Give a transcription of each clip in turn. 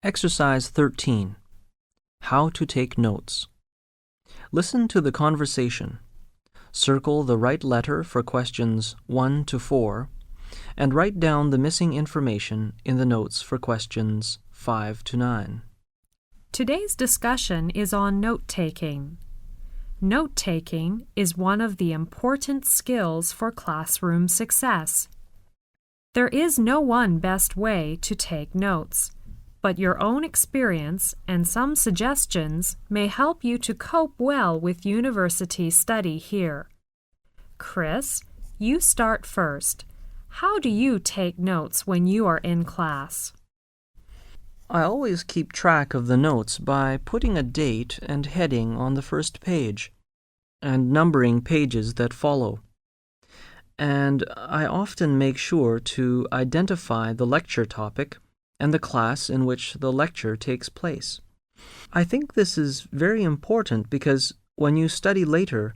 Exercise 13. How to take notes. Listen to the conversation. Circle the right letter for questions 1 to 4, and write down the missing information in the notes for questions 5 to 9. Today's discussion is on note-taking. Note-taking is one of the important skills for classroom success. There is no one best way to take notes, but your own experience and some suggestions may help you to cope well with university study here. Chris, you start first. How do you take notes when you are in class? I always keep track of the notes by putting a date and heading on the first page, and numbering pages that follow. And I often make sure to identify the lecture topic and the class in which the lecture takes place. I think this is very important because when you study later,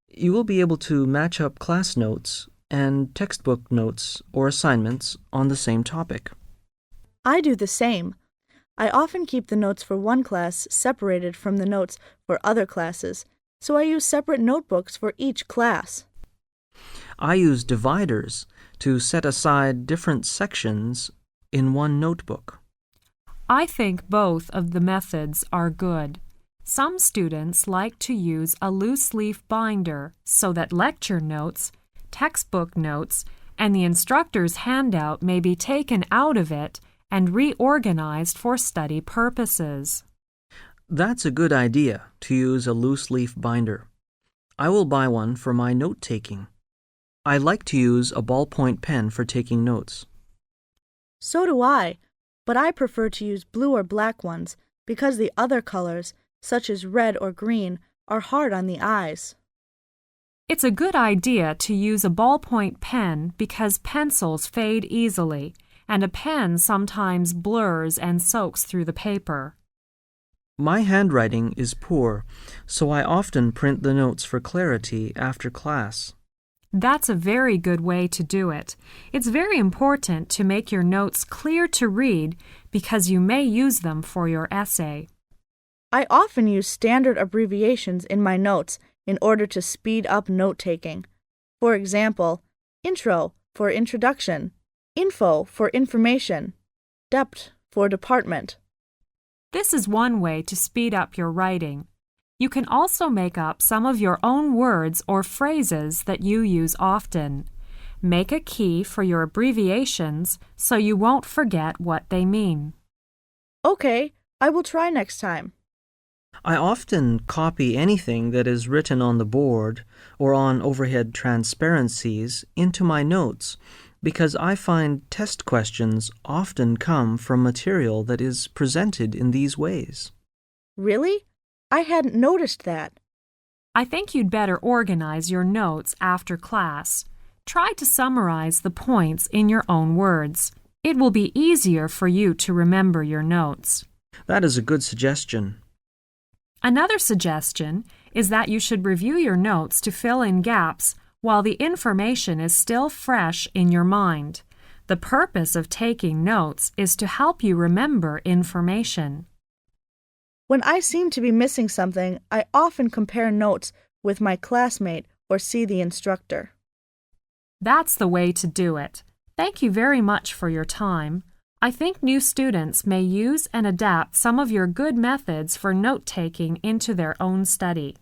you will be able to match up class notes and textbook notes or assignments on the same topic. I do the same. I often keep the notes for one class separated from the notes for other classes, so I use separate notebooks for each class. I use dividers to set aside different sections in one notebook. I think both of the methods are good. Some students like to use a loose-leaf binder so that lecture notes, textbook notes, and the instructor's handout may be taken out of it and reorganized for study purposes. That's a good idea, to use a loose-leaf binder. I will buy one for my note-taking. I like to use a ballpoint pen for taking notes. So do I, but I prefer to use blue or black ones because the other colors, such as red or green, are hard on the eyes. It's a good idea to use a ballpoint pen because pencils fade easily, and a pen sometimes blurs and soaks through the paper. My handwriting is poor, so I often print the notes for clarity after class. That's a very good way to do it. It's very important to make your notes clear to read because you may use them for your essay. I often use standard abbreviations in my notes in order to speed up note-taking. For example, intro for introduction, info for information, dept for department. This is one way to speed up your writing. You can also make up some of your own words or phrases that you use often. Make a key for your abbreviations so you won't forget what they mean. Okay, I will try next time. I often copy anything that is written on the board or on overhead transparencies into my notes because I find test questions often come from material that is presented in these ways. Really? I hadn't noticed that. I think you'd better organize your notes after class. Try to summarize the points in your own words. It will be easier for you to remember your notes. That is a good suggestion. Another suggestion is that you should review your notes to fill in gaps while the information is still fresh in your mind. The purpose of taking notes is to help you remember information. When I seem to be missing something, I often compare notes with my classmate or see the instructor. That's the way to do it. Thank you very much for your time. I think new students may use and adapt some of your good methods for note-taking into their own study.